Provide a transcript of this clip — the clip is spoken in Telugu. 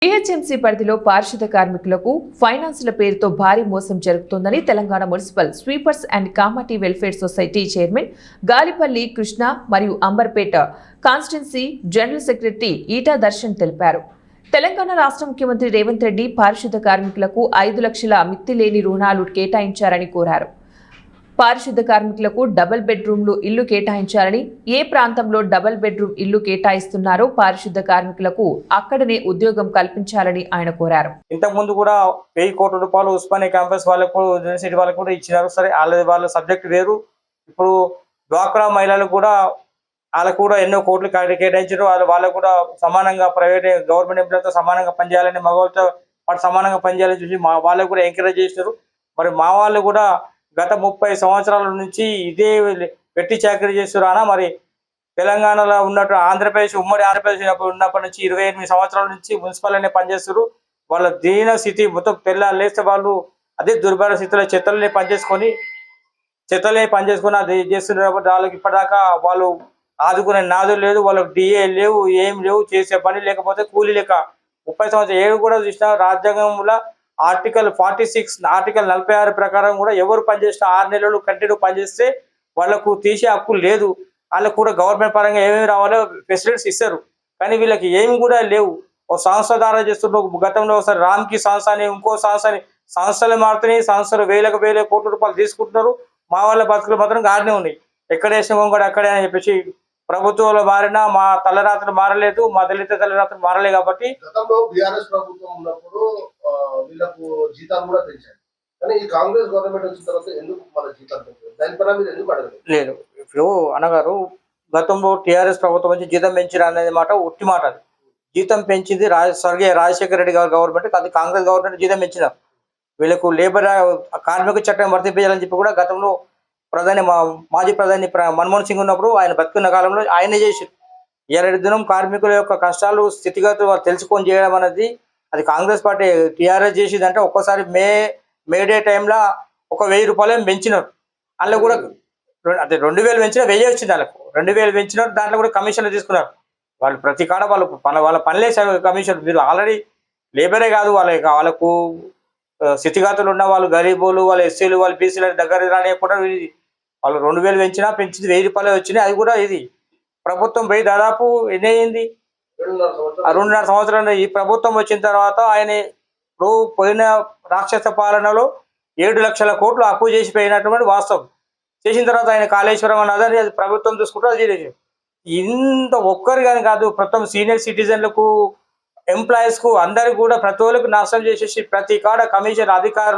జీహెచ్ఎంసీ పరిధిలో పారిశుద్ధ కార్మికులకు ఫైనాన్సుల పేరుతో భారీ మోసం జరుగుతోందని Telangana municipal sweepers and Kamati welfare society chairman Galipalli Krishna మరియు Amberpet constituency general secretary Eeta Darshan తెలిపారు. తెలంగాణ రాష్ట్ర ముఖ్యమంత్రి రేవంత్ రెడ్డి పారిశుద్ధ కార్మికులకు 5 లక్షల మిత్తిలేని రుణాలు కేటాయించారని కోరారు. పారిశుద్ధ కార్మికులకు డబుల్ బెడ్రూమ్లు ఇల్లు కేటాయించాలని, ఏ ప్రాంతంలో డబుల్ బెడ్రూమ్ ఇల్లు కేటాయిస్తున్నారో పారిశుద్ధ కార్మికులకు అక్కడనే ఉద్యోగం కల్పించాలని ఆయన కోరారు. ఇంతకు ముందు కూడా 1000 కోట్ల రూపాయలు ఉస్మానియా క్యాంపస్ వాళ్ళకు, యూనివర్సిటీ వాళ్ళకు కూడా ఇచ్చినారు. సరే వాళ్ళ సబ్జెక్ట్ వేరు. ఇప్పుడు డ్వాక్రా మహిళలకు కూడా వాళ్ళకు కూడా ఎన్నో కోట్లు కేటాయించారు. వాళ్ళకు కూడా సమానంగా ప్రైవేట్ గవర్నమెంట్ ఎంప్లాయ్తో సమానంగా పనిచేయాలని, మగవాళ్ళతో పాటు సమానంగా పనిచేయాలని చూసి వాళ్ళకు కూడా ఎంకరేజ్ చేశారు. మరి మా వాళ్ళు కూడా గత 30 సంవత్సరాల నుంచి ఇదే వెట్టి చాకరీ చేస్తున్నా. మరి తెలంగాణలో ఉన్నట్టు ఆంధ్రప్రదేశ్, ఉమ్మడి ఆంధ్రప్రదేశ్ ఉన్నప్పటి నుంచి 28 సంవత్సరాల నుంచి మున్సిపల్లోనే పనిచేస్తారు. వాళ్ళ దీన స్థితి మొత్తం తెల్లారు లేస్తే వాళ్ళు అదే దుర్భర స్థితిలో చెత్తలనే పనిచేసుకొని అది చేస్తున్నారు. కాబట్టి వాళ్ళకి ఇప్పటిదాకా వాళ్ళు ఆదుకునే నాదులు లేదు, వాళ్ళకి డిఏ లేవు, ఏం లేవు, చేసే పని లేకపోతే కూలీ లేక 30 సంవత్సరాలు ఏడు కూడా చూసినా రాజ్యాంగంలో ఆర్టికల్ 46 ఆర్టికల్ 46 ప్రకారం కూడా ఎవరు పనిచేసినా 6 నెలలు కంటిన్యూ పనిచేస్తే వాళ్ళకు తీసే హక్కు లేదు. వాళ్ళకు కూడా గవర్నమెంట్ పరంగా ఏమేమి రావాలో ఫెసిలిటీస్ ఇస్తారు. కానీ వీళ్ళకి ఏమి కూడా లేవు. ఓ సంస్థ ద్వారా చేస్తున్నారు. గతంలో ఒకసారి రామ్కి సంస్థ అని, ఇంకో సంస్థ అని, సంస్థలు మారుతున్నాయి. సంస్థలు వేల కోట్ల రూపాయలు తీసుకుంటున్నారు. మా వాళ్ళ బతుకులు మాత్రం గాడినే ఉన్నాయి. ఎక్కడ వేసిన కూడా అక్కడే అని చెప్పేసి ప్రభుత్వంలో మారినా మా తలరాత్రులు మారలేదు, మా దళిత తలరాత్రులు మారలేదు. కాబట్టి గతంలో బీఆర్ఎస్ ప్రభుత్వం ఉన్నప్పుడు వీళ్ళకు జీతాలు కూడా పెంచారు. కానీ ఈ కాంగ్రెస్ గవర్నమెంట్ వచ్చిన తర్వాత ఎందుకు మన జీతాలు పెంచారు? దానిపైన మీరు ఎందుకు అడగలేదు? లేదు. ఇప్పుడు అన్నగారు గతంలో టీఆర్ఎస్ ప్రభుత్వం నుంచి జీతం పెంచిన అనేది మాట ఉట్టి మాట. అది జీతం పెంచింది స్వర్గీయ రాజశేఖర రెడ్డి గారి గవర్నమెంట్, అది కాంగ్రెస్ గవర్నమెంట్ జీతం పెంచినారు. వీళ్ళకు లేబర్ కార్మిక చట్టం వర్తింపజేయాలని చెప్పి కూడా గతంలో మాజీ ప్రధాని మన్మోహన్ సింగ్ ఉన్నప్పుడు ఆయన బతుకున్న కాలంలో ఆయనే చేశారు. ఇవాళ దినం కార్మికుల యొక్క కష్టాలు, స్థితిగతులు తెలుసుకొని చేయడం అనేది అది కాంగ్రెస్ పార్టీ టీఆర్ఎస్ చేసిందంటే ఒక్కసారి మేడే టైంలో ఒక 1000 రూపాయలు పెంచినారు. అందులో కూడా అదే 2000 పెంచినా 1000 వచ్చింది. వాళ్ళకు 2000 పెంచినారు. దాంట్లో కూడా కమిషన్లు తీసుకున్నారు. వాళ్ళు ప్రతి కాడ వాళ్ళ పనిలే కమిషన్. మీరు ఆల్రెడీ లేబరే కాదు, వాళ్ళకు స్థితిగతులు ఉన్న వాళ్ళు, గరీబులు, వాళ్ళు ఎస్సీలు, వాళ్ళు బీసీల దగ్గర రానియకుండా వాళ్ళు 2000 పెంచినా పెంచింది 1000 రూపాయలు వచ్చినాయి. అది కూడా ఇది ప్రభుత్వం పోయి దాదాపు ఎన్ని అయింది? 2.5 సంవత్సరాలు. ఈ ప్రభుత్వం వచ్చిన తర్వాత ఆయన ఇప్పుడు పోయిన రాక్షస పాలనలో 7 లక్షల కోట్లు అప్పు చేసిపోయినటువంటి వాస్తవం. చేసిన తర్వాత ఆయన కాళేశ్వరం అన్నది అది ప్రభుత్వం చూసుకుంటే అది ఇంత ఒక్కరు కానీ కాదు, మొత్తం సీనియర్ సిటిజన్లకు, ఎంప్లాయీస్కు, అందరికి కూడా ప్రతి ఒక్కరికి నాశనం చేసేసి ప్రతి కాడ కమిషన్ అధికారులు